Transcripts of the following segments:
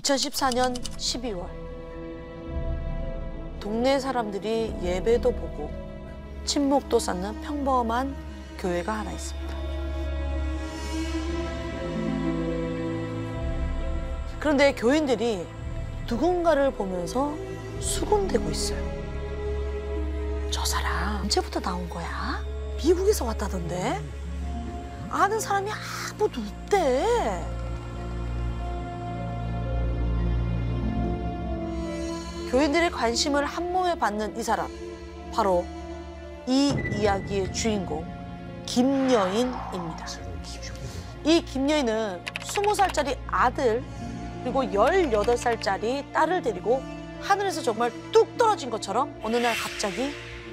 2014년 12월 동네 사람들이 예배도 보고 친목도 쌓는 평범한 교회가 하나 있습니다. 그런데 교인들이 누군가를 보면서 수군대고 있어요. 저 사람 언제부터 나온 거야? 미국에서 왔다던데? 아는 사람이 아무도 없대. 교인들의 관심을 한몸에 받는 이 사람, 바로 이 이야기의 주인공 김여인입니다. 이 김여인은 20살짜리 아들 그리고 18살짜리 딸을 데리고 하늘에서 정말 뚝 떨어진 것처럼 어느 날 갑자기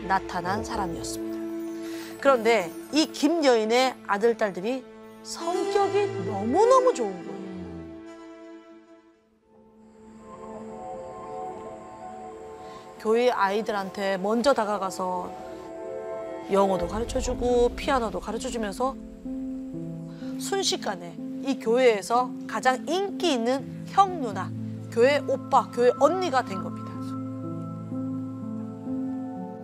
나타난 사람이었습니다. 그런데 이 김여인의 아들, 딸들이 성격이 너무너무 좋은 거예요. 교회 아이들한테 먼저 다가가서 영어도 가르쳐주고 피아노도 가르쳐주면서 순식간에 이 교회에서 가장 인기 있는 형 누나, 교회 오빠, 교회 언니가 된 겁니다.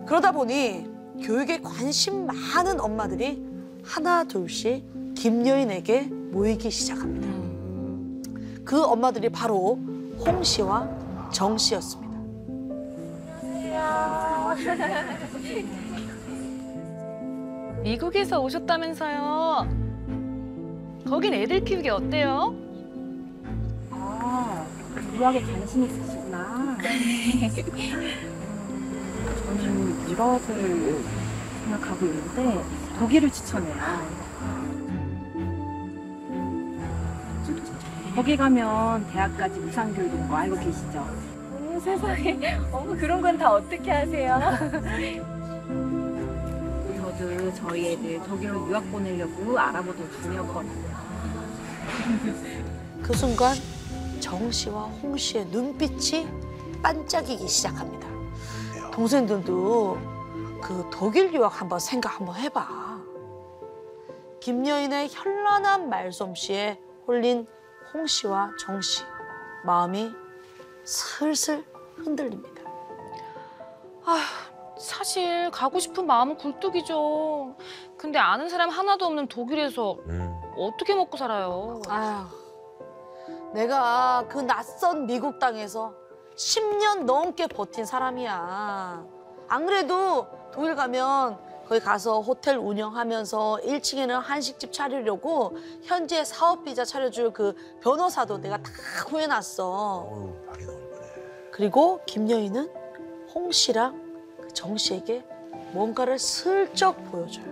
그러다 보니 교육에 관심 많은 엄마들이 하나 둘씩 김여인에게 모이기 시작합니다. 그 엄마들이 바로 홍 씨와 정 씨였습니다. 미국에서 오셨다면서요? 거긴 애들 키우기 어때요? 아, 유학에 관심 있으시구나. 저는 유럽을 생각하고 있는데 독일을 추천해요. 거기 가면 대학까지 무상교육 있는 거 알고 계시죠? 세상에, 그런 건 다 어떻게 하세요? 저도 저희 애들 독일로 유학 보내려고 알아보던 중이었거든요. 그 순간 정 씨와 홍 씨의 눈빛이 반짝이기 시작합니다. 동생들도 그 독일 유학 한번 생각 한번 해봐. 김여인의 현란한 말솜씨에 홀린 홍 씨와 정 씨, 마음이 슬슬 흔들립니다. 사실 가고 싶은 마음은 굴뚝이죠. 근데 아는 사람 하나도 없는 독일에서 어떻게 먹고 살아요? 아휴, 내가 그 낯선 미국 땅에서 10년 넘게 버틴 사람이야. 안 그래도 독일 가면 거기 가서 호텔 운영하면서 1층에는 한식집 차리려고 현재 사업비자 차려줄 그 변호사도 내가 다 구해놨어. 말이 나올 거네. 그리고 김여인은 홍 씨랑 그 정 씨에게 뭔가를 슬쩍 보여줘요.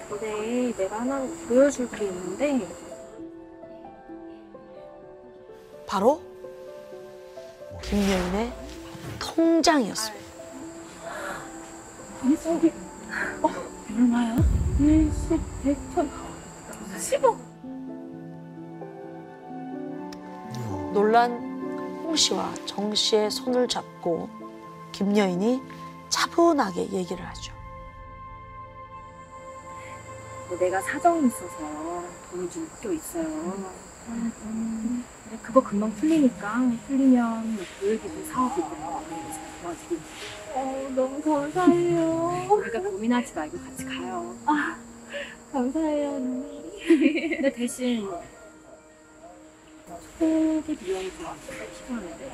근데 내가 하나 보여줄 게 있는데 바로 김여인의 통장이었습니다. 속에 얼마야? 1십, 100천, 10억. 놀란 홍 씨와 정 씨의 손을 잡고 김여인이 차분하게 얘기를 하죠. 내가 사정이 있어서 돈이 좀 묶여 있어요. 근데 그거 금방 풀리면 교육이든 사업이든 도와주고. 너무 감사해요. 우리가 고민하지 말고 같이 가요. 감사해요, 언니. 근데 대신 초기 비용이 좀 필요한데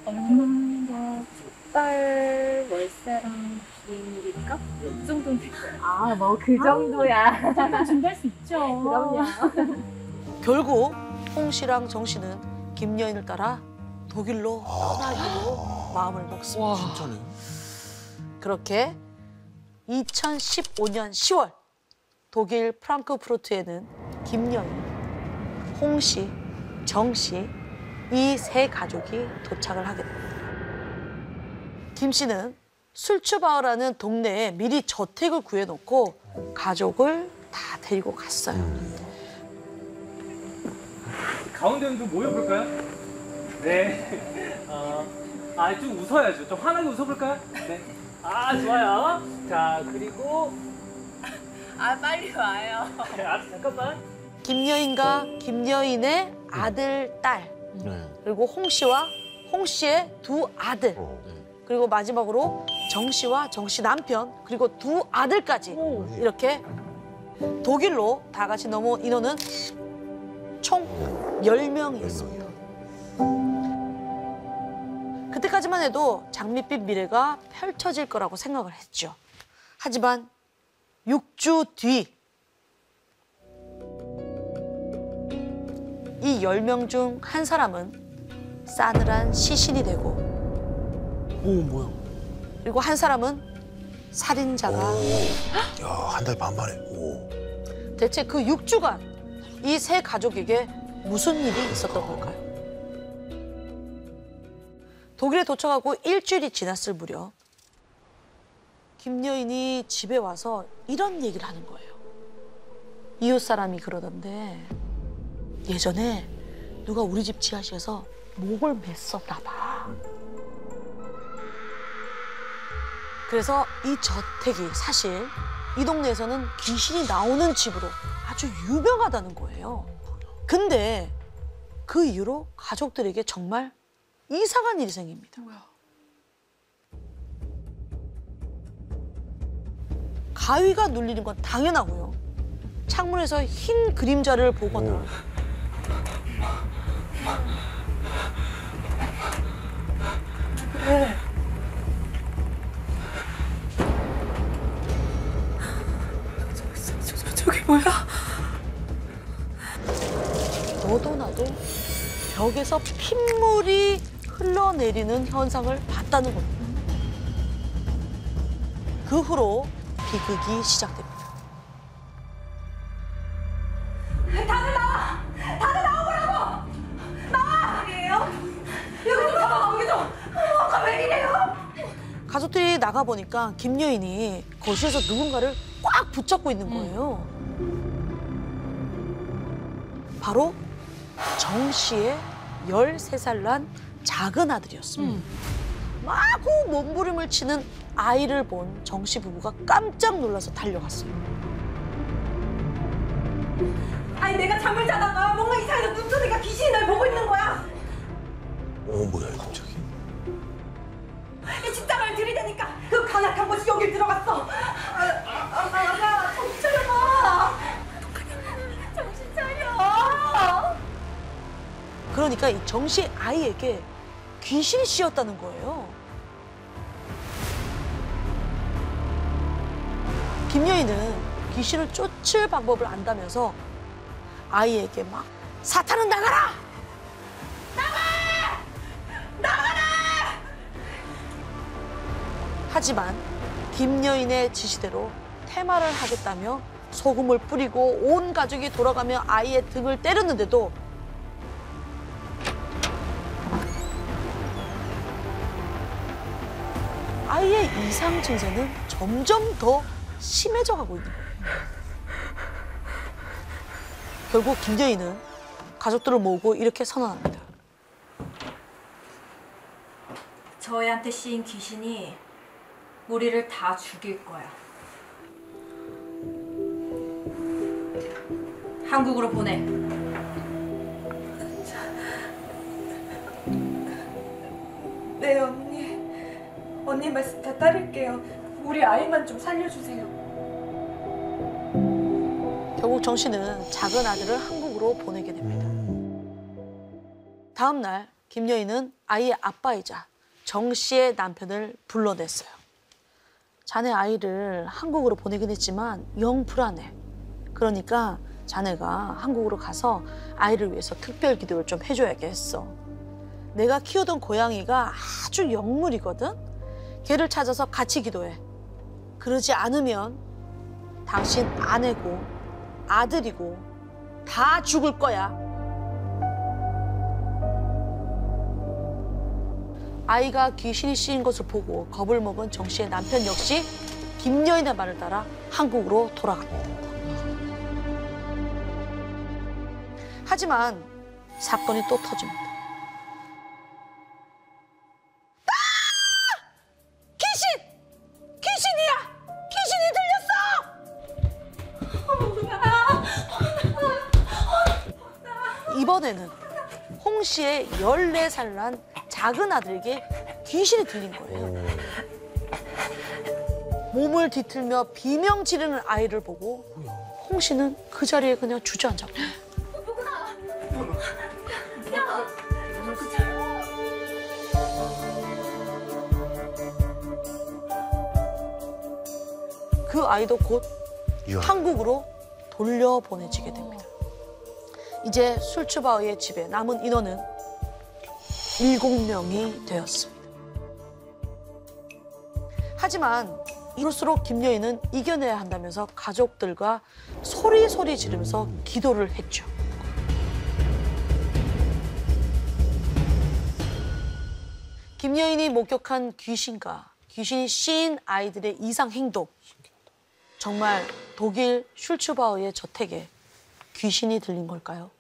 얼마나 쌀 월세랑 비행기값? 이 정도는 될 거야. 뭐 그 정도야. 잠깐 준비할 수 있죠. 그럼요. 결국 홍 씨랑 정 씨는 김여인을 따라 독일로 떠나기로 마음을 먹습니다. 진짜네. 그렇게 2015년 10월 독일 프랑크푸르트에는 김여인, 홍 씨, 정 씨 이 세 가족이 도착을 하게 됩니다. 김 씨는 술츠바우라는 동네에 미리 저택을 구해놓고 가족을 다 데리고 갔어요. 가운데는 좀 모여볼까요? 네. 좀 웃어야죠. 좀 환하게 웃어볼까요? 네. 좋아요. 자, 그리고 아 빨리 와요. 알았어, 잠깐만. 김여인과 김여인의 아들, 딸, 네. 그리고 홍 씨와 홍 씨의 두 아들, 그리고 마지막으로 정 씨와 정 씨 남편, 그리고 두 아들까지 이렇게 독일로 다 같이 넘어온 인원은 총 10명이었습니다. 그때까지만 해도 장밋빛 미래가 펼쳐질 거라고 생각을 했죠. 하지만 6주 뒤 이 10명 중 한 사람은 싸늘한 시신이 되고 오 뭐야? 그리고 한 사람은 살인자가 야, 한 달 반 만에. 오. 대체 그 6주간 이 세 가족에게 무슨 일이 있었던 걸까요? 독일에 도착하고 일주일이 지났을 무렵 김여인이 집에 와서 이런 얘기를 하는 거예요. 이웃 사람이 그러던데 예전에 누가 우리 집 지하실에서 목을 맸었나 봐. 그래서 이 저택이 사실 이 동네에서는 귀신이 나오는 집으로 아주 유명하다는 거예요. 근데 그 이후로 가족들에게 정말 이상한 일이 생깁니다. 가위가 눌리는 건 당연하고요. 창문에서 흰 그림자를 보거나 저게 뭐야? 너도 나도 벽에서 핏물이 흘러내리는 현상을 봤다는 겁니다. 그 후로 비극이 시작됩니다. 가족들이 나가보니까 김여인이 거실에서 누군가를 꽉 붙잡고 있는 거예요. 바로 정 씨의 13살 난 작은 아들이었습니다. 마구 몸부림을 치는 아이를 본 정 씨 부부가 깜짝 놀라서 달려갔어요. 아니 내가 잠을 자다가 뭔가 이상해서 눈소리가 귀신이 날 보고 있는 거야. 오 뭐야 이거 갑자기? 이 집장을 들이대니까 그 간악한 것이 여길 들어갔어. 정신 차려봐. 정신 차려. 그러니까 이 정 씨 아이에게 귀신이 씌었다는 거예요. 김여인은 귀신을 쫓을 방법을 안다면서 아이에게 막 사탄은 나가라! 하지만 김여인의 지시대로 퇴마를 하겠다며 소금을 뿌리고 온 가족이 돌아가며 아이의 등을 때렸는데도 아이의 이상 증세는 점점 더 심해져 가고 있는 거예요. 결국 김여인은 가족들을 모으고 이렇게 선언합니다. 저희한테 씌인 귀신이 우리를 다 죽일 거야. 한국으로 보내. 네 언니. 언니 말씀 다 따를게요. 우리 아이만 좀 살려주세요. 결국 정 씨는 작은 아들을 한국으로 보내게 됩니다. 다음 날 김여인은 아이의 아빠이자 정 씨의 남편을 불러냈어요. 자네 아이를 한국으로 보내긴 했지만 영 불안해. 그러니까 자네가 한국으로 가서 아이를 위해서 특별 기도를 좀 해줘야겠어. 내가 키우던 고양이가 아주 영물이거든. 걔를 찾아서 같이 기도해. 그러지 않으면 당신 아내고 아들이고 다 죽을 거야. 아이가 귀신이 씌인 것을 보고 겁을 먹은 정 씨의 남편 역시 김여인의 말을 따라 한국으로 돌아갑니다. 하지만 사건이 또 터집니다. 귀신이야! 귀신이 들렸어! 이번에는 홍 씨의 14살 난 작은 아들에게 귀신이 들린 거예요. 몸을 뒤틀며 비명 지르는 아이를 보고 홍 씨는 그 자리에 그냥 주저앉았고. 그 아이도 곧 한국으로 돌려보내지게 됩니다. 이제 술츠바오의 집에 남은 인원은 7명이 되었습니다. 하지만 이럴수록 김여인은 이겨내야 한다면서 가족들과 소리 지르면서 기도를 했죠. 김여인이 목격한 귀신과 귀신이 씌인 아이들의 이상 행동. 정말 독일 슐츠바우의 저택에 귀신이 들린 걸까요?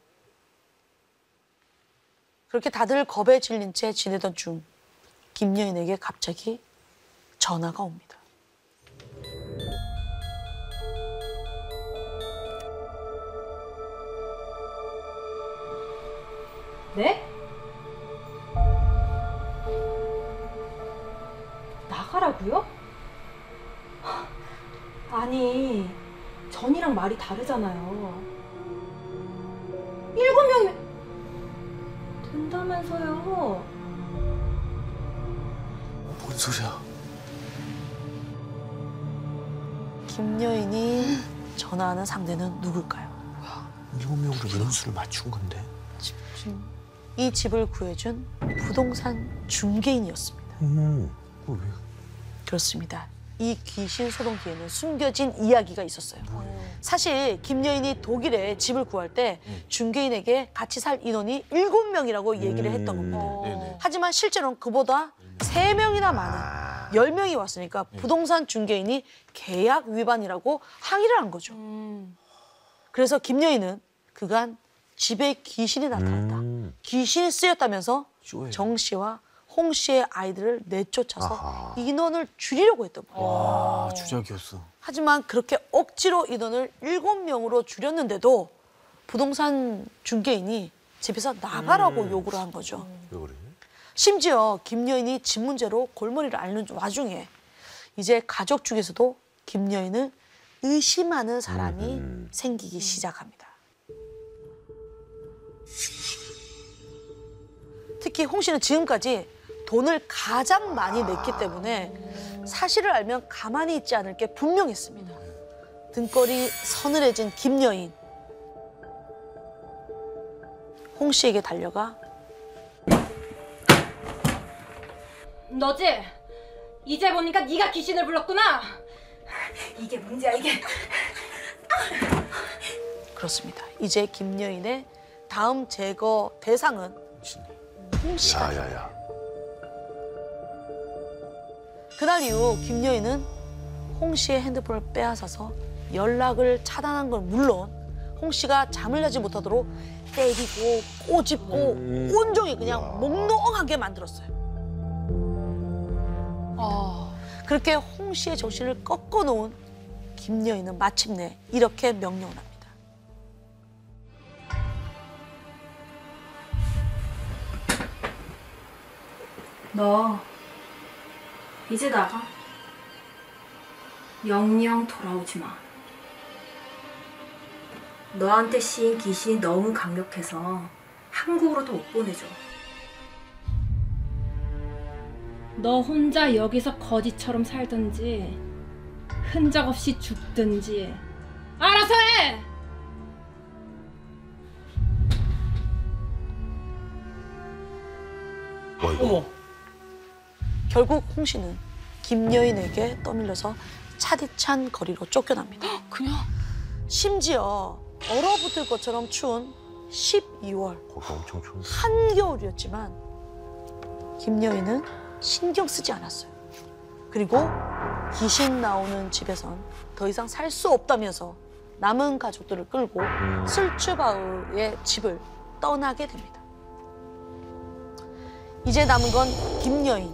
그렇게 다들 겁에 질린 채 지내던 중 김여인에게 갑자기 전화가 옵니다. 네? 나가라고요? 아니, 전이랑 말이 다르잖아요. 7명이면 된다면서요. 뭔 소리야? 김여인이 전화하는 상대는 누굴까요? 7명으로 인원수를 맞춘 건데? 이 집을 구해준 부동산 중개인이었습니다. 왜? 그렇습니다. 이 귀신 소동기에는 숨겨진 이야기가 있었어요. 사실 김여인이 독일에 집을 구할 때 중개인에게 같이 살 인원이 7명이라고 얘기를 했던 겁니다. 하지만 실제로는 그보다 3명이나 많은 10명이 왔으니까 부동산 중개인이 계약 위반이라고 항의를 한 거죠. 그래서 김여인은 그간 집에 귀신이 나타났다. 귀신이 쓰였다면서 쇼예요. 정 씨와 홍 씨의 아이들을 내쫓아서 아하. 인원을 줄이려고 했던 거예요. 와, 주작이었어. 하지만 그렇게 억지로 인원을 7명으로 줄였는데도 부동산 중개인이 집에서 나가라고 요구를 한 거죠. 왜 그래? 심지어 김여인이 집 문제로 골머리를 앓는 와중에 이제 가족 중에서도 김여인을 의심하는 사람이 생기기 시작합니다. 특히 홍 씨는 지금까지 돈을 가장 많이 냈기 때문에 사실을 알면 가만히 있지 않을 게 분명했습니다. 등골이 서늘해진 김여인. 홍 씨에게 달려가 너지? 이제 보니까 네가 귀신을 불렀구나. 이게 문제야, 이게. 그렇습니다. 이제 김여인의 다음 제거 대상은 홍 씨가. 야야야. 그날 이후 김여인은 홍 씨의 핸드폰을 빼앗아서 연락을 차단한 건 물론 홍 씨가 잠을 자지 못하도록 때리고 꼬집고 온종일 그냥 몽롱하게 만들었어요. 그렇게 홍 씨의 정신을 꺾어놓은 김여인은 마침내 이렇게 명령을 합니다. 너 이제 나가. 영영 돌아오지 마. 너한테 씌인 귀신이 너무 강력해서 한국으로도 못 보내줘. 너 혼자 여기서 거지처럼 살든지 흔적 없이 죽든지 알아서 해! 어머. 결국 홍 씨는 김여인에게 떠밀려서 차디찬 거리로 쫓겨납니다. 그냥 심지어 얼어붙을 것처럼 추운 12월 거기 엄청 추운. 한겨울이었지만 김여인은 신경 쓰지 않았어요. 그리고 귀신 나오는 집에선 더 이상 살 수 없다면서 남은 가족들을 끌고 슬츠바우의 집을 떠나게 됩니다. 이제 남은 건 김여인,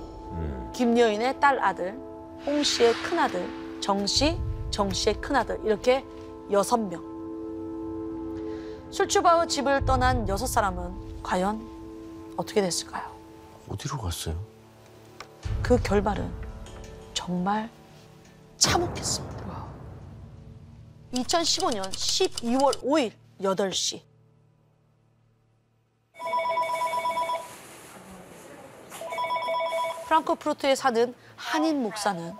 김여인의 딸 아들, 홍 씨의 큰아들, 정 씨, 정 씨의 큰아들 이렇게 6명. 술주바오 집을 떠난 6사람은 과연 어떻게 됐을까요? 어디로 갔어요? 그 결말은 정말 참혹했습니다. 2015년 12월 5일 8시. 프랑크푸르트에 사는 한인 목사는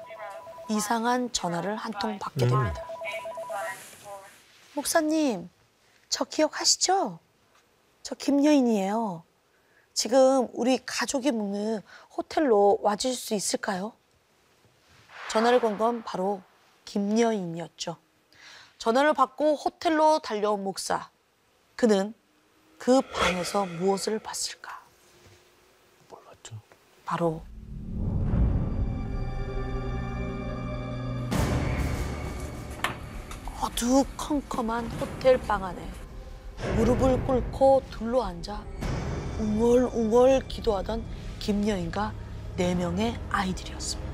이상한 전화를 한 통 받게 됩니다. 목사님, 저 기억하시죠? 저 김여인이에요. 지금 우리 가족이 묵는 호텔로 와주실 수 있을까요? 전화를 건 건 바로 김여인이었죠. 전화를 받고 호텔로 달려온 목사. 그는 그 방에서 무엇을 봤을까? 뭘 봤죠? 바로 어두컴컴한 호텔 방 안에 무릎을 꿇고 둘러앉아 웅얼웅얼 기도하던 김여인과 4명의 아이들이었습니다.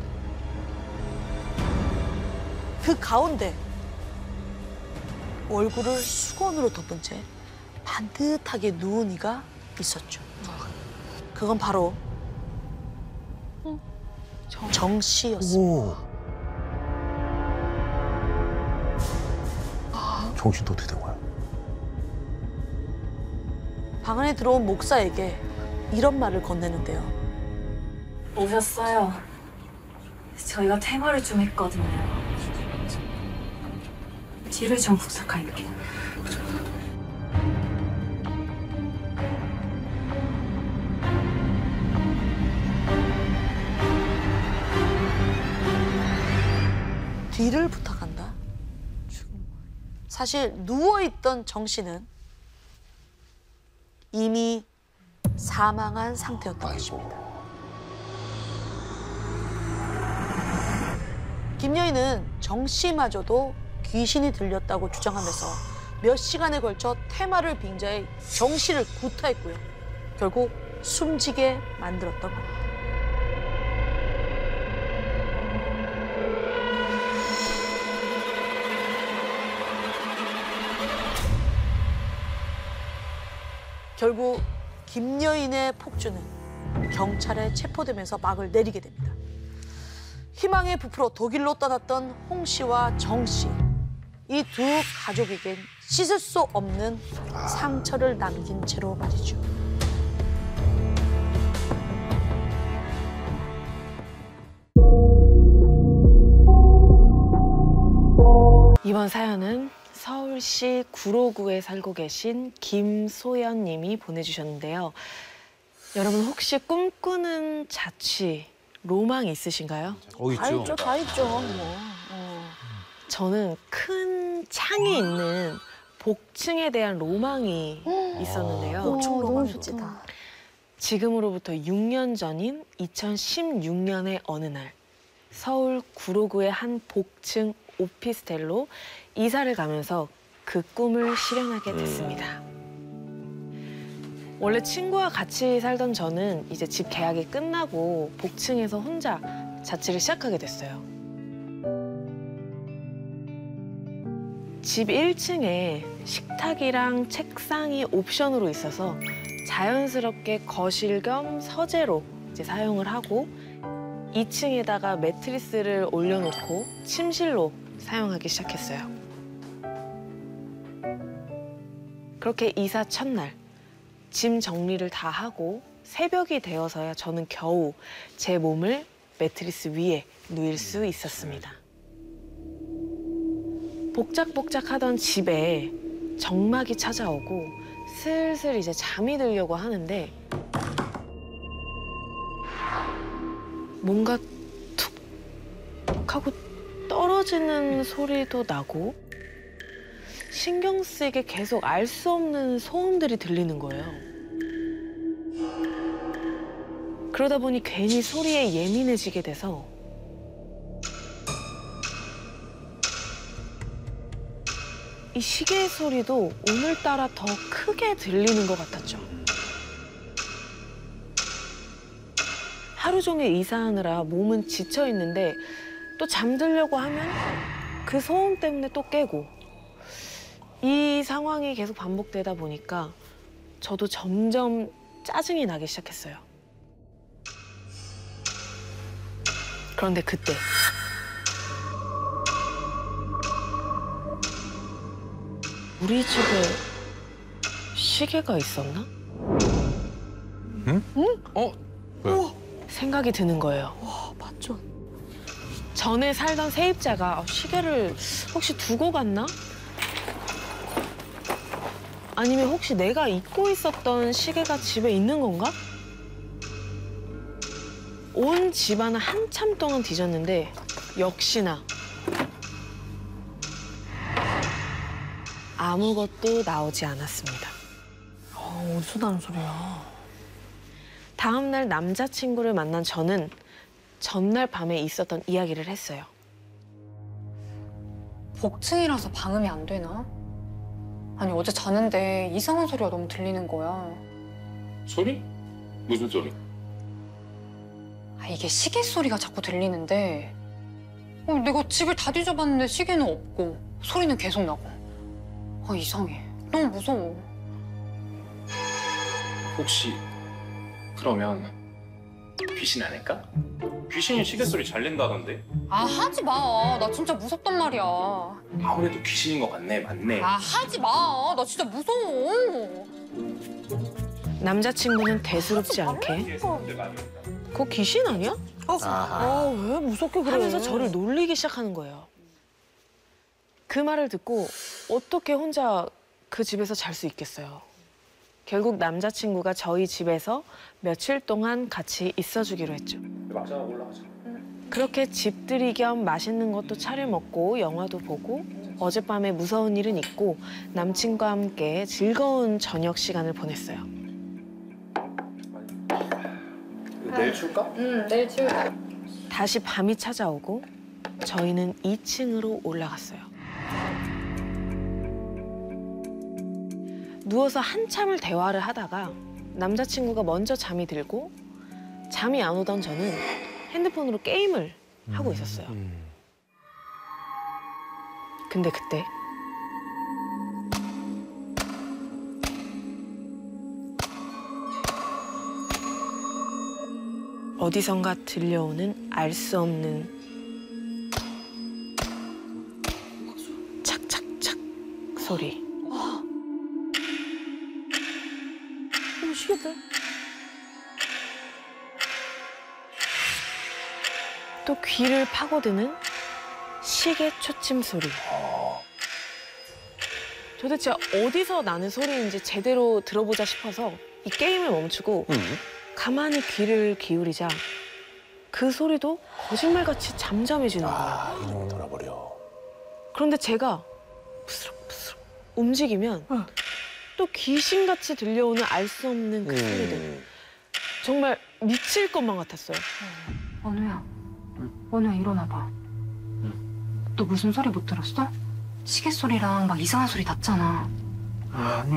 그 가운데 얼굴을 수건으로 덮은 채 반듯하게 누운 이가 있었죠. 그건 바로 정 씨였습니다. 오. 정신도 어떻게 된 거야? 방 안에 들어온 목사에게 이런 말을 건네는데요. 오셨어요. 저희가 퇴마를 좀 했거든요. 뒤를 좀 부탁할게요. 뒤를 부탁한다. 사실 누워있던 정 씨는 이미 사망한 상태였던 것입니다. 김여인은 정 씨마저도 귀신이 들렸다고 주장하면서 몇 시간에 걸쳐 퇴마를 빙자해 정 씨를 구타했고요. 결국 숨지게 만들었던 겁니다. 결국 김여인의 폭주는 경찰에 체포되면서 막을 내리게 됩니다. 희망에 부풀어 독일로 떠났던 홍 씨와 정 씨. 이 두 가족에겐 씻을 수 없는 상처를 남긴 채로 말이죠. 이번 사연은 서울시 구로구에 살고 계신 김소연 님이 보내주셨는데요. 여러분 혹시 꿈꾸는 자취, 로망 있으신가요? 다 있죠, 다 있죠. 뭐. 저는 큰 창이 있는 복층에 대한 로망이 있었는데요. 엄청 로망이다. 지금으로부터 6년 전인 2016년의 어느 날 서울 구로구의 한 복층 오피스텔로 이사를 가면서 그 꿈을 실현하게 됐습니다. 원래 친구와 같이 살던 저는 이제 집 계약이 끝나고 복층에서 혼자 자취를 시작하게 됐어요. 집 1층에 식탁이랑 책상이 옵션으로 있어서 자연스럽게 거실 겸 서재로 이제 사용을 하고 2층에다가 매트리스를 올려놓고 침실로 사용하기 시작했어요. 그렇게 이사 첫날 짐 정리를 다 하고 새벽이 되어서야 저는 겨우 제 몸을 매트리스 위에 누일 수 있었습니다. 복작복작하던 집에 정막이 찾아오고 슬슬 이제 잠이 들려고 하는데 뭔가 툭 하고 떨어지는 소리도 나고 신경 쓰이게 계속 알 수 없는 소음들이 들리는 거예요. 그러다 보니 괜히 소리에 예민해지게 돼서 이 시계 소리도 오늘따라 더 크게 들리는 것 같았죠. 하루 종일 이사하느라 몸은 지쳐 있는데 또 잠들려고 하면 그 소음 때문에 또 깨고 이 상황이 계속 반복되다 보니까 저도 점점 짜증이 나기 시작했어요. 그런데 그때 우리 집에 시계가 있었나? 응? 왜? 생각이 드는 거예요. 와, 맞죠? 전에 살던 세입자가 시계를 혹시 두고 갔나? 아니면 혹시 내가 잊고 있었던 시계가 집에 있는 건가? 온 집안을 한참 동안 뒤졌는데 역시나 아무것도 나오지 않았습니다. 어디서 나는 소리야? 다음 날 남자친구를 만난 저는 전날 밤에 있었던 이야기를 했어요. 복층이라서 방음이 안 되나? 아니 어제 자는데 이상한 소리가 너무 들리는 거야. 소리? 무슨 소리? 아, 이게 시계 소리가 자꾸 들리는데 내가 집을 다 뒤져봤는데 시계는 없고 소리는 계속 나고. 아 이상해. 너무 무서워. 혹시 그러면 귀신 아닐까? 귀신이 시계 소리 잘 낸다던데? 아 하지 마. 나 진짜 무섭단 말이야. 아무래도 귀신인 것 같네, 맞네. 아 하지 마. 나 진짜 무서워. 남자친구는 대수롭지 않게 그거 귀신 아니야? 왜 무섭게 그래? 하면서 저를 놀리기 시작하는 거예요. 그 말을 듣고 어떻게 혼자 그 집에서 잘 수 있겠어요. 결국 남자친구가 저희 집에서 며칠 동안 같이 있어주기로 했죠. 맞아, 올라가자. 그렇게 집들이 겸 맛있는 것도 차려 먹고 영화도 보고 어젯밤에 무서운 일은 잊고 남친과 함께 즐거운 저녁 시간을 보냈어요. 내일 출까? 응 내일 치우자. 다시 밤이 찾아오고 저희는 2층으로 올라갔어요. 누워서 한참을 대화를 하다가 남자친구가 먼저 잠이 들고 잠이 안 오던 저는 핸드폰으로 게임을 하고 있었어요. 근데 그때 어디선가 들려오는 알 수 없는 착착착 소리. 시계들. 또 귀를 파고드는 시계 초침 소리. 도대체 어디서 나는 소리인지 제대로 들어보자 싶어서 이 게임을 멈추고 가만히 귀를 기울이자 그 소리도 거짓말같이 잠잠해지는 거예요. 이놈을 돌아버려. 그런데 제가 부스럭부스럭 움직이면 또 귀신같이 들려오는 알 수 없는 그 소리들. 정말 미칠 것만 같았어요. 원우야. 원우야 일어나봐. 너 무슨 소리 못 들었어? 시계 소리랑 막 이상한 소리 났잖아. 아니,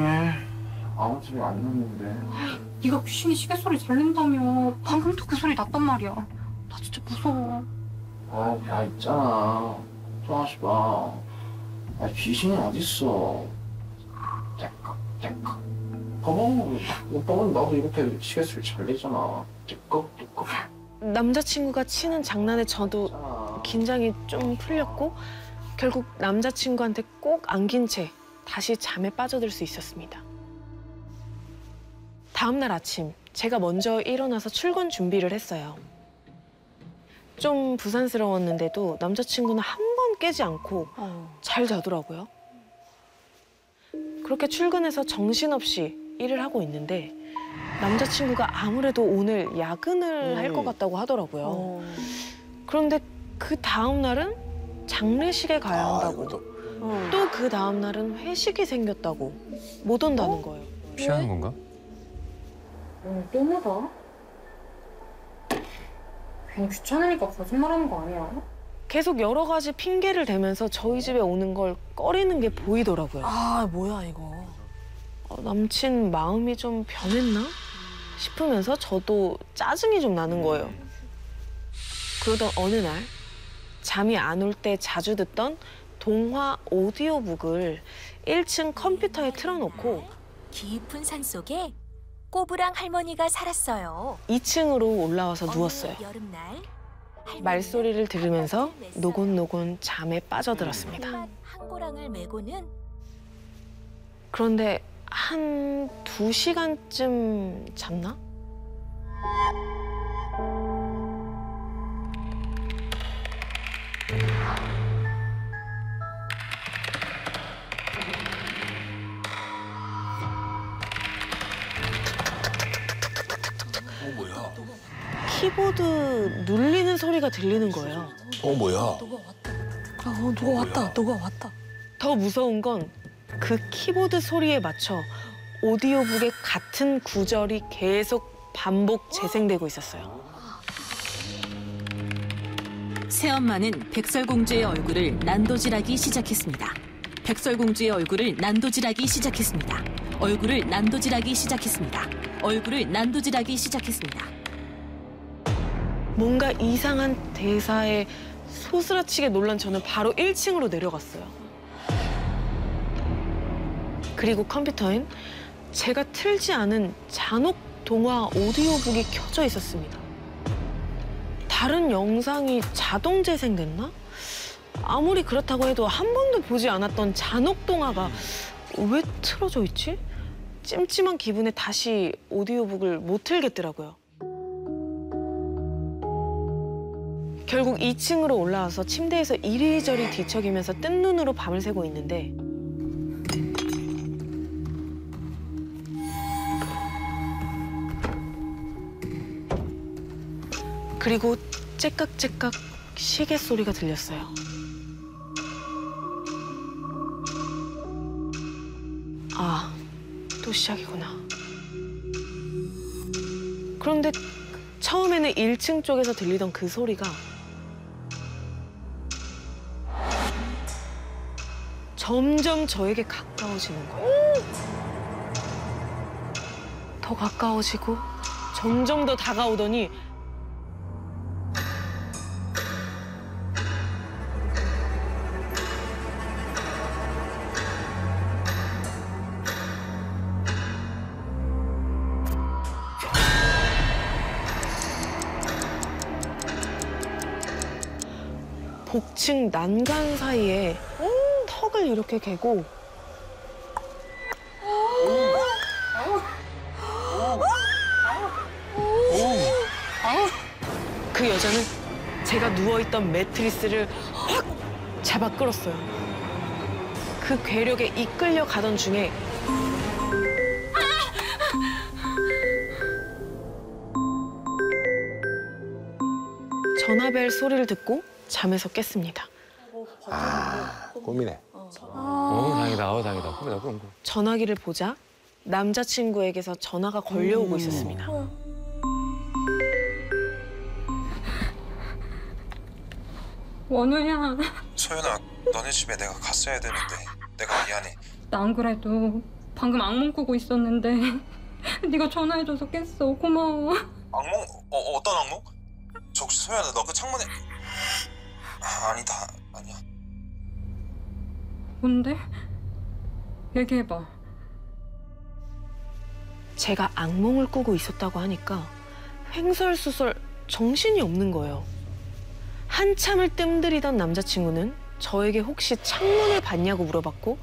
아무 소리 안 났는데. 네가 귀신이 시계 소리 잘 낸다며. 방금도 그 소리 났단 말이야. 나 진짜 무서워. 야, 있잖아. 걱정하지 마. 귀신이 어딨어. 떼깍. 오빠는 나도 이렇게 시계 소리 잘 내잖아. 떼깍. 남자친구가 치는 장난에 저도 긴장이 좀 풀렸고 결국 남자친구한테 꼭 안긴 채 다시 잠에 빠져들 수 있었습니다. 다음 날 아침 제가 먼저 일어나서 출근 준비를 했어요. 좀 부산스러웠는데도 남자친구는 한 번 깨지 않고 잘 자더라고요. 그렇게 출근해서 정신없이 일을 하고 있는데 남자친구가 아무래도 오늘 야근을 할 것 같다고 하더라고요. 그런데 그 다음 날은 장례식에 가야 한다고. 또 그 다음 날은 회식이 생겼다고 못 온다는 거예요. 피하는 건가? 너무하다. 괜히 귀찮으니까 거짓말하는 거 아니야? 계속 여러 가지 핑계를 대면서 저희 집에 오는 걸 꺼리는 게 보이더라고요. 뭐야 이거. 남친 마음이 좀 변했나 싶으면서 저도 짜증이 좀 나는 거예요. 그러던 어느 날 잠이 안 올 때 자주 듣던 동화 오디오북을 1층 컴퓨터에 틀어놓고 깊은 산 속에 꼬부랑 할머니가 살았어요. 2층으로 올라와서 누웠어요. 여름날 말소리를 들으면서 노곤노곤 잠에 빠져들었습니다. 한 고랑을 메고는 그런데 한 2시간쯤 잤나? 뭐야? 키보드 눌리는 소리가 들리는 거예요. 뭐야? 누가 왔다. 더 무서운 건 그 키보드 소리에 맞춰 오디오북의 같은 구절이 계속 반복 재생되고 있었어요. 새엄마는 백설공주의 얼굴을 난도질하기 시작했습니다. 백설공주의 얼굴을 난도질하기 시작했습니다. 얼굴을 난도질하기 시작했습니다. 얼굴을 난도질하기 시작했습니다. 뭔가 이상한 대사에 소스라치게 놀란 저는 바로 1층으로 내려갔어요. 그리고 컴퓨터엔 제가 틀지 않은 잔혹 동화 오디오북이 켜져 있었습니다. 다른 영상이 자동 재생됐나? 아무리 그렇다고 해도 한 번도 보지 않았던 잔혹 동화가 왜 틀어져 있지? 찜찜한 기분에 다시 오디오북을 못 틀겠더라고요. 결국 2층으로 올라와서 침대에서 이리저리 뒤척이면서 뜬 눈으로 밤을 새고 있는데 그리고 째깍째깍 시계 소리가 들렸어요. 아, 또 시작이구나. 그런데 처음에는 1층 쪽에서 들리던 그 소리가 점점 저에게 가까워지는 거예요. 더 가까워지고 점점 더 다가오더니 복층 난간 사이에 턱을 이렇게 개고 그 여자는 제가 누워있던 매트리스를 확 잡아 끌었어요. 그 괴력에 이끌려 가던 중에 전화벨 소리를 듣고 잠에서 깼습니다. 꿈이네. 다행이다. 다행이다. 꿈이다, 꿈. 전화기를 보자 남자친구에게서 전화가 걸려오고 있었습니다. 원우야, 소연아, 너네 집에 내가 갔어야 되는데 내가 미안해. 난 그래도 방금 악몽 꾸고 있었는데 네가 전화해줘서 깼어. 고마워. 악몽? 어떤 악몽? 저 혹시 소연아, 너 그 창문에... 아니다, 아니야. 뭔데? 얘기해봐. 제가 악몽을 꾸고 있었다고 하니까 횡설수설 정신이 없는 거예요. 한참을 뜸들이던 남자친구는 저에게 혹시 창문을 봤냐고 물어봤고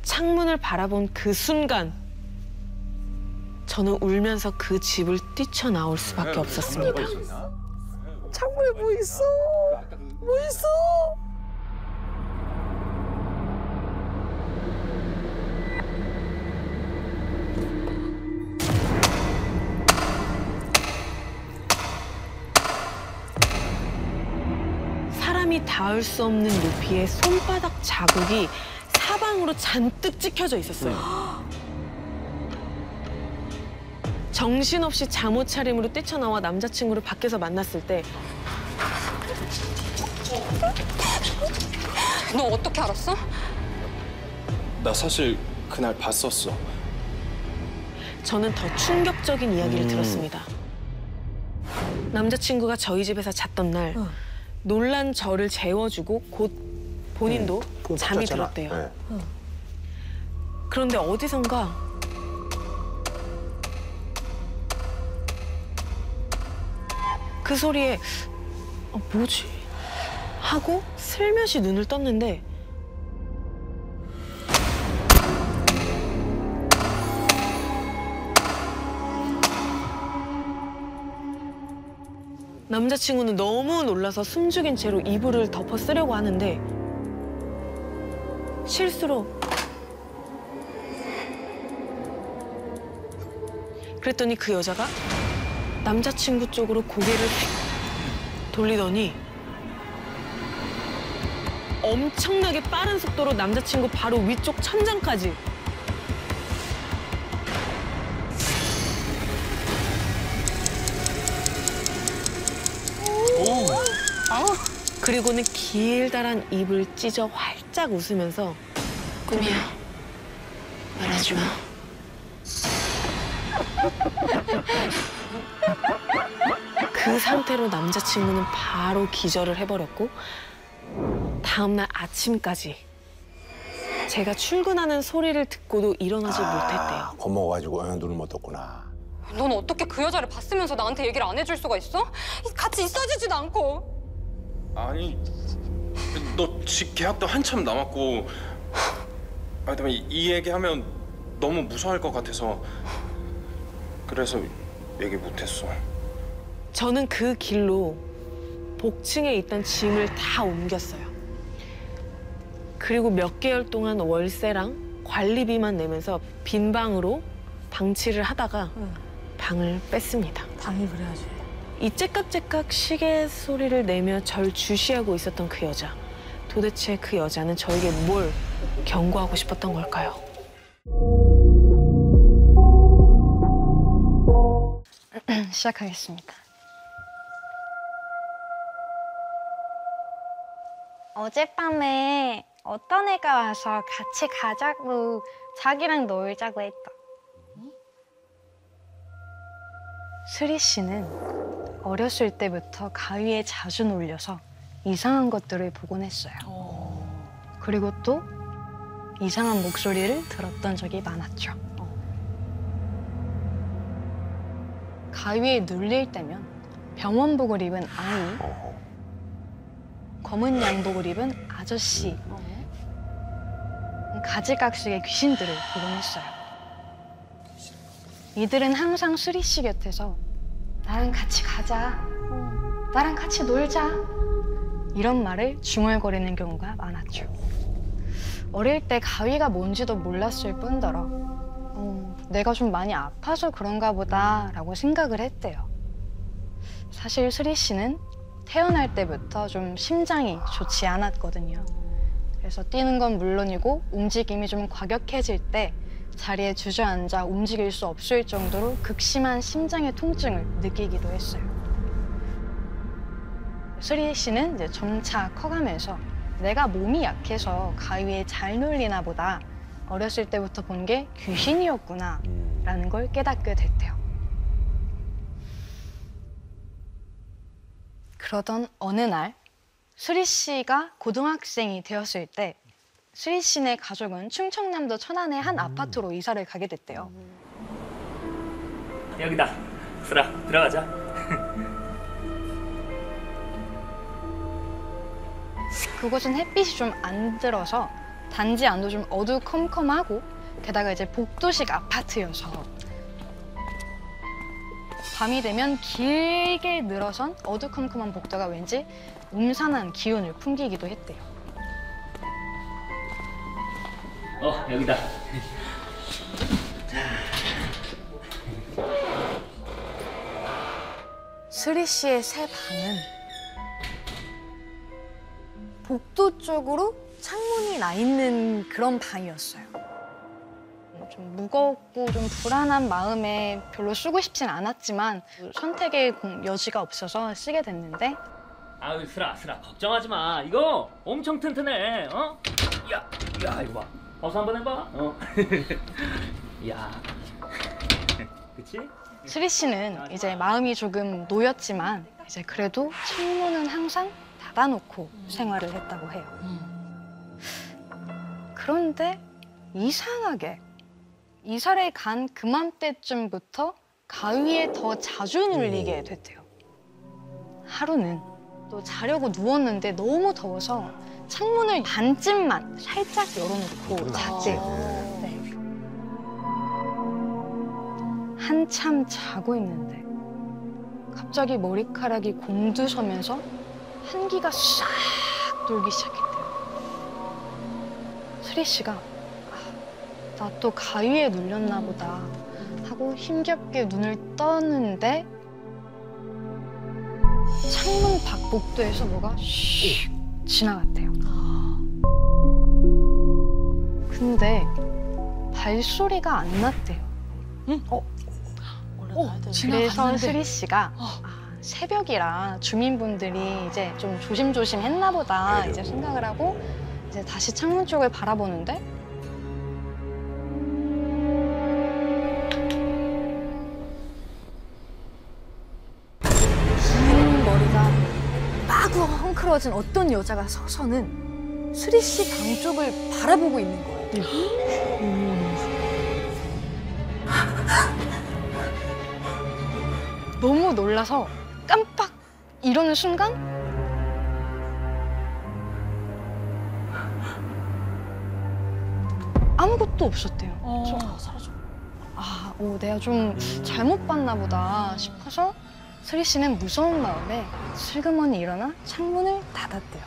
창문을 바라본 그 순간 저는 울면서 그 집을 뛰쳐나올 수밖에 없었습니다. 창문에 뭐 있어? 뭐 있어? 사람이 닿을 수 없는 높이의 손바닥 자국이 사방으로 잔뜩 찍혀져 있었어요. 정신없이 잠옷 차림으로 뛰쳐나와 남자친구를 밖에서 만났을 때 너 어떻게 알았어? 나 사실 그날 봤었어. 저는 더 충격적인 이야기를 들었습니다. 남자친구가 저희 집에서 잤던 날 놀란 저를 재워주고 곧 본인도 잠이 들었대요. 네. 그런데 어디선가 그 소리에 뭐지? 하고 슬며시 눈을 떴는데 남자친구는 너무 놀라서 숨죽인 채로 이불을 덮어 쓰려고 하는데 실수로 그랬더니 그 여자가 남자친구 쪽으로 고개를 휙 돌리더니 엄청나게 빠른 속도로 남자친구 바로 위쪽 천장까지 그리고는 길다란 입을 찢어 활짝 웃으면서 꿈이야. 말하지 마. 그 상태로 남자친구는 바로 기절을 해버렸고 다음날 아침까지 제가 출근하는 소리를 듣고도 일어나지 못했대요. 겁먹어가지고 눈을 못 떴구나. 넌 어떻게 그 여자를 봤으면서 나한테 얘기를 안 해줄 수가 있어? 같이 있어주지도 않고. 아니, 너 집 계약도 한참 남았고 그다음에 이 얘기하면 너무 무서워할 것 같아서 그래서 얘기 못했어. 저는 그 길로 복층에 있던 짐을 다 옮겼어요. 그리고 몇 개월 동안 월세랑 관리비만 내면서 빈 방으로 방치를 하다가 방을 뺐습니다. 당연히 그래야지. 이 째깍째깍 시계 소리를 내며 절 주시하고 있었던 그 여자. 도대체 그 여자는 저에게 뭘 경고하고 싶었던 걸까요? 시작하겠습니다. 어젯밤에 어떤 애가 와서 같이 가자고 자기랑 놀자고 했다. 수리 씨는 어렸을 때부터 가위에 자주 놀려서 이상한 것들을 보곤 했어요. 그리고 또 이상한 목소리를 들었던 적이 많았죠. 가위에 눌릴 때면 병원복을 입은 아이, 검은 양복을 입은 아저씨, 가지각색의 귀신들을 보곤 했어요. 이들은 항상 수리 씨 곁에서 나랑 같이 가자, 나랑 같이 놀자 이런 말을 중얼거리는 경우가 많았죠. 어릴 때 가위가 뭔지도 몰랐을 뿐더러 내가 좀 많이 아파서 그런가 보다라고 생각을 했대요. 사실 수리 씨는 태어날 때부터 좀 심장이 좋지 않았거든요. 그래서 뛰는 건 물론이고 움직임이 좀 과격해질 때 자리에 주저앉아 움직일 수 없을 정도로 극심한 심장의 통증을 느끼기도 했어요. 수리 씨는 이제 점차 커가면서 내가 몸이 약해서 가위에 잘 눌리나 보다 어렸을 때부터 본 게 귀신이었구나 라는 걸 깨닫게 됐대요. 그러던 어느 날 수리 씨가 고등학생이 되었을 때 수리 씨네 가족은 충청남도 천안의 한 아파트로 이사를 가게 됐대요. 여기다. 수라, 들어가자. 그곳은 햇빛이 좀 안 들어서 단지 안도 좀 어두컴컴하고 게다가 이제 복도식 아파트여서 밤이 되면 길게 늘어선 어두컴컴한 복도가 왠지 음산한 기운을 풍기기도 했대요. 여기다. 수리 씨의 새 방은 복도 쪽으로 창문이 나 있는 그런 방이었어요. 좀 무겁고 좀 불안한 마음에 별로 쓰고 싶진 않았지만 선택의 여지가 없어서 쓰게 됐는데 아유, 수라, 걱정하지 마. 이거 엄청 튼튼해. 야, 이거 봐. 어서 한번 해봐. 야, 그치? 수리 씨는 이제 마음이 조금 놓였지만 이제 그래도 창문은 항상 닫아놓고 생활을 했다고 해요. 그런데 이상하게 이사를 간 그맘때쯤부터 가위에 더 자주 눌리게 됐대요. 하루는 또 자려고 누웠는데 너무 더워서 창문을 반쯤만 살짝 열어놓고 잤대요. 네. 한참 자고 있는데 갑자기 머리카락이 곤두서면서 한기가 싹 돌기 시작했대요. 수리 씨가 나 또 가위에 눌렸나 보다 하고 힘겹게 눈을 떴는데 창문 밖 복도에서 뭐가 슉 지나갔대요. 근데 발소리가 안 났대요. 그래서 수리 씨가 새벽이라 주민분들이 이제 좀 조심조심 했나 보다 이제 생각을 하고 이제 다시 창문 쪽을 바라보는데 긴 머리가 마구 헝클어진 어떤 여자가 서서는 수리 씨 방 쪽을 바라보고 있는 거예요. 너무 놀라서 깜빡 이러는 순간 아무것도 없었대요. 사라져. 내가 좀 잘못 봤나 보다 싶어서 수리 씨는 무서운 마음에 슬그머니 일어나 창문을 닫았대요.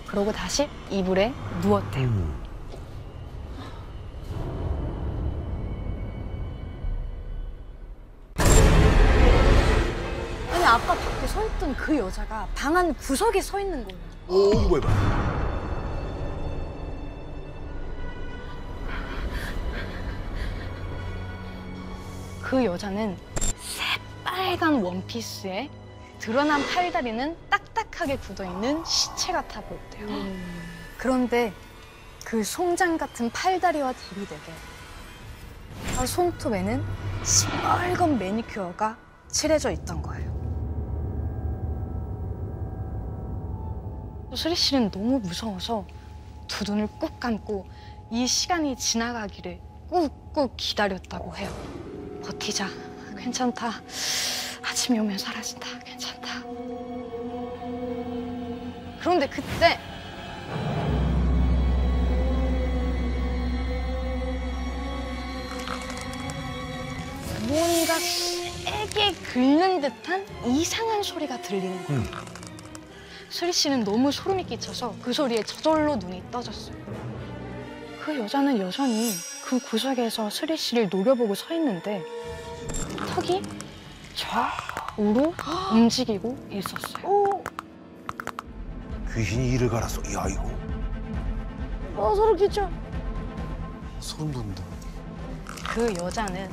그러고 다시 이불에 누웠대요. 아니 아까 밖에 서 있던 그 여자가 방 안 구석에 서 있는 거예요. 이거 해봐. 그 여자는 새빨간 원피스에 드러난 팔다리는 딱딱하게 굳어있는 시체 같아 보였대요. 그런데 그 송장 같은 팔다리와 대비되게 손톱에는 시뻘건 매니큐어가 칠해져 있던 거예요. 수리 씨는 너무 무서워서 두 눈을 꾹 감고 이 시간이 지나가기를 꾹꾹 기다렸다고 해요. 버티자, 괜찮다. 아침이 오면 사라진다, 괜찮다. 그런데 그때 뭔가 세게 긁는 듯한 이상한 소리가 들리는 거예요. 수리 씨는 너무 소름이 끼쳐서 그 소리에 저절로 눈이 떠졌어요. 그 여자는 여전히 그 구석에서 수리 씨를 노려보고 서 있는데 턱이 좌우로 움직이고 있었어요. 귀신이 이를 갈았어. 야 이거. 소름 끼쳐. 소름 돋는다. 그 여자는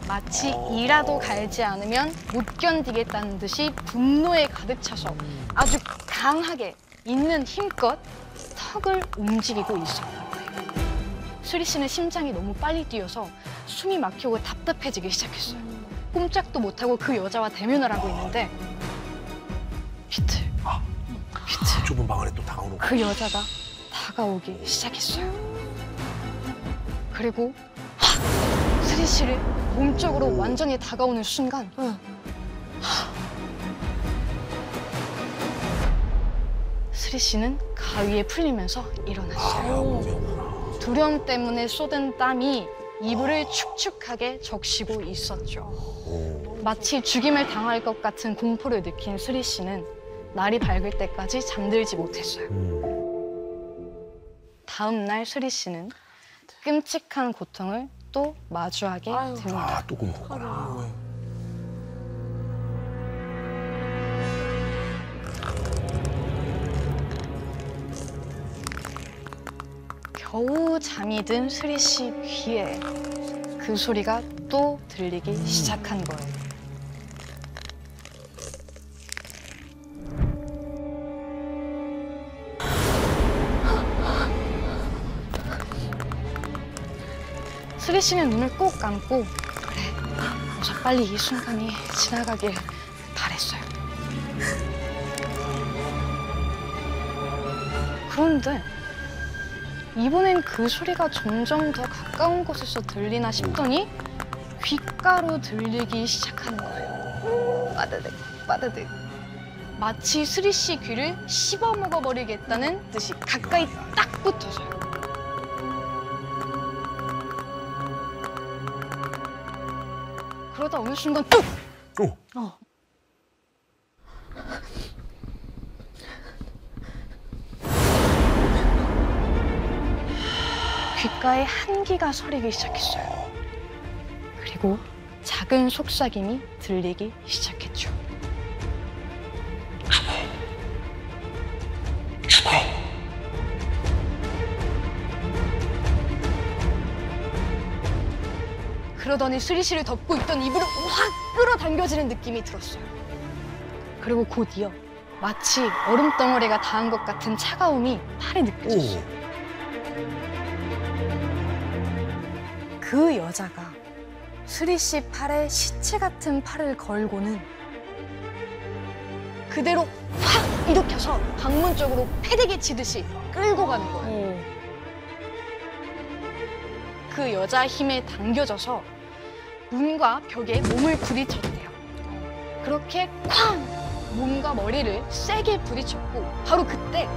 마치 이라도 갈지 않으면 못 견디겠다는 듯이 분노에 가득 차서 아주 강하게 있는 힘껏 턱을 움직이고 있었던 거예요. 수리 씨는 심장이 너무 빨리 뛰어서 숨이 막히고 답답해지기 시작했어요. 꼼짝도 못하고 그 여자와 대면을 하고 있는데 비틀, 비틀. 좁은 방 안에 또 다가오는 거야. 그 여자가 다가오기 시작했어요. 그리고 수리 씨를 몸쪽으로 완전히 다가오는 순간 수리 씨는 가위에 풀리면서 일어났어요. 두려움 때문에 쏟은 땀이 이불을 축축하게 적시고 있었죠. 마치 죽임을 당할 것 같은 공포를 느낀 수리 씨는 날이 밝을 때까지 잠들지 못했어요. 다음 날 수리 씨는 끔찍한 고통을 또 마주하게 됩니다. 또 공포구나. 겨우 잠이 든 수리 씨 귀에 그 소리가 또 들리기 시작한 거예요. 수리 씨는 눈을 꼭 감고 그래, 어서 빨리 이 순간이 지나가길 바랬어요. 그런데 이번엔 그 소리가 점점 더 가까운 곳에서 들리나 싶더니 귓가로 들리기 시작하는 거예요. 빠드득 빠드득. 마치 스리 씨 귀를 씹어먹어 버리겠다는 듯이 가까이 딱 붙어서요. 그러다 어느 순간 뚝! 귓가에 한기가 서리기 시작했어요. 그리고 작은 속삭임이 들리기 시작했죠. 그러더니 스리 씨를 덮고 있던 이불을 확 끌어당겨지는 느낌이 들었어요. 그리고 곧이어 마치 얼음덩어리가 닿은 것 같은 차가움이 팔에 느껴졌어요. 그 여자가 스리 씨 팔에 시체 같은 팔을 걸고는 그대로 확 일으켜서 방문 쪽으로 패대기 치듯이 끌고 가는 거예요. 그 여자 힘에 당겨져서 문과 벽에 몸을 부딪혔대요. 그렇게 쾅! 몸과 머리를 세게 부딪혔고 바로 그때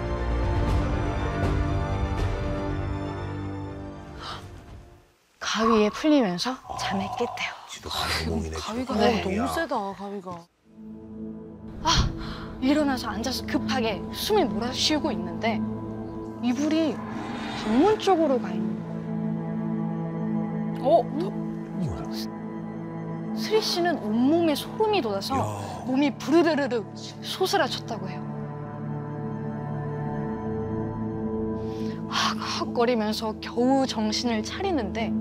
가위에 풀리면서 잠에 깼대요. 가위가 네. 너무 세다, 가위가. 일어나서 앉아서 급하게 숨을 몰아쉬고 있는데 이불이 방문 쪽으로 가 있는 거예요. 스리 씨는 온몸에 소름이 돋아서 몸이 부르르르 솟으라쳤다고 해요. 헉헉거리면서 겨우 정신을 차리는데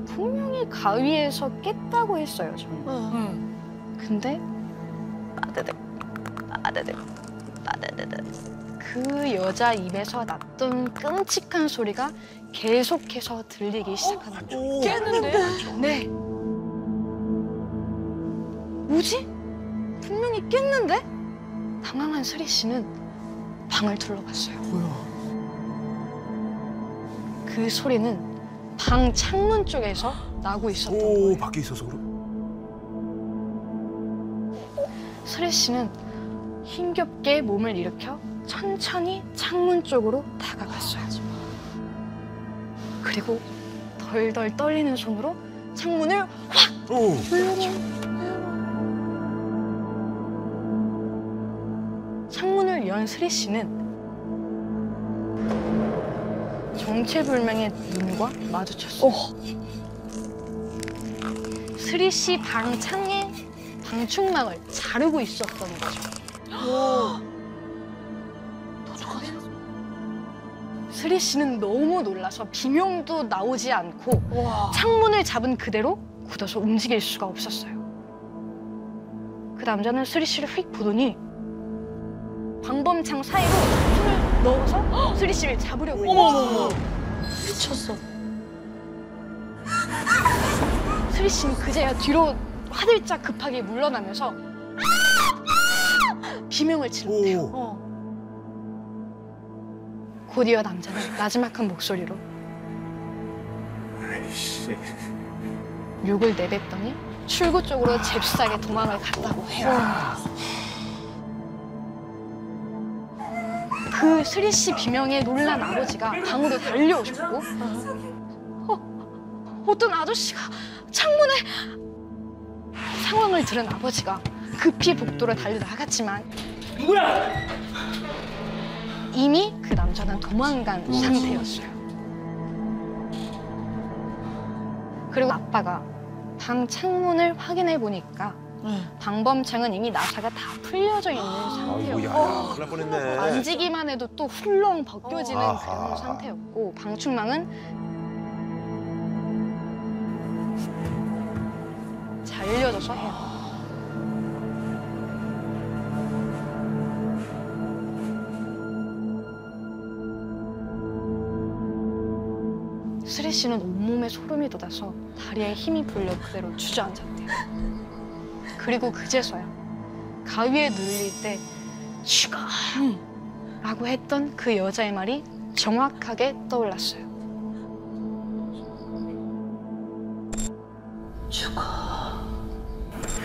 분명히 가위에서 깼다고 했어요, 저는. 근데 빠드득 빠드득 빠드득 그 여자 입에서 났던 끔찍한 소리가 계속해서 들리기 시작하는 거예요. 깼는데? 네. 뭐지? 분명히 깼는데? 당황한 스리 씨는 방을 둘러봤어요. 그 소리는 방 창문 쪽에서 나고 있었던 거예요. 밖에 있어서 그럼? 스리 씨는 힘겹게 몸을 일으켜 천천히 창문 쪽으로 다가갔어요. 그리고 덜덜 떨리는 손으로 창문을 확 눌렀죠. 창문을 연 스리 씨는 정체불명의 눈과 마주쳤어요. 스리 씨 방 창에 방충망을 자르고 있었던 거죠. 스리 씨는 너무 놀라서 비명도 나오지 않고 창문을 잡은 그대로 굳어서 움직일 수가 없었어요. 그 남자는 스리 씨를 휙 보더니 방범창 사이로 손을 넣어서 스리 씨를 잡으려고 했어요. 어머머머. 미쳤어. 스리 씨는 그제야 뒤로 화들짝 급하게 물러나면서 비명을 지른대요. 곧이어 남자는 나지막한 목소리로 욕을 내뱉더니 출구 쪽으로 잽싸게 도망을 갔다고 해요. 그 스리 씨 비명에 놀란 아버지가 방으로 달려오셨고 어떤 아저씨가 창문에 상황을 들은 아버지가 급히 복도로 달려나갔지만 누구야? 이미 그 남자는 도망간 상태였어요. 그리고 아빠가 방 창문을 확인해 보니까 방범창은 이미 나사가 다 풀려져 있는 상태였고 야, 큰일 날 뻔했네. 만지기만 해도 또 훌렁 벗겨지는 아하. 그런 상태였고 방충망은 잘려져서 해요. 스리 씨는 온몸에 소름이 돋아서 다리에 힘이 풀려 그대로 주저앉았대요. 그리고 그제서야 가위에 눌릴 때 죽어! 라고 했던 그 여자의 말이 정확하게 떠올랐어요. 죽어.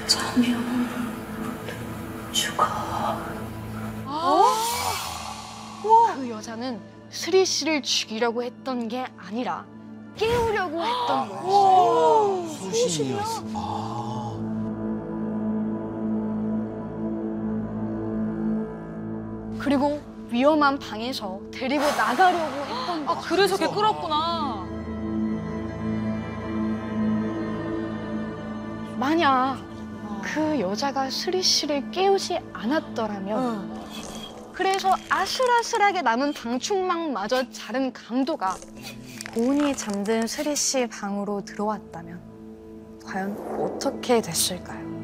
자면 죽어. 그 여자는 스리 씨를 죽이려고 했던 게 아니라 깨우려고 했던 거였어요. 소신이었어. 그리고 위험한 방에서 데리고 나가려고 했던 거죠. 그래서 걔 끌었구나. 만약 그 여자가 스리 씨를 깨우지 않았더라면 그래서 아슬아슬하게 남은 방충망마저 자른 강도가 고은이 잠든 스리 씨 방으로 들어왔다면 과연 어떻게 됐을까요?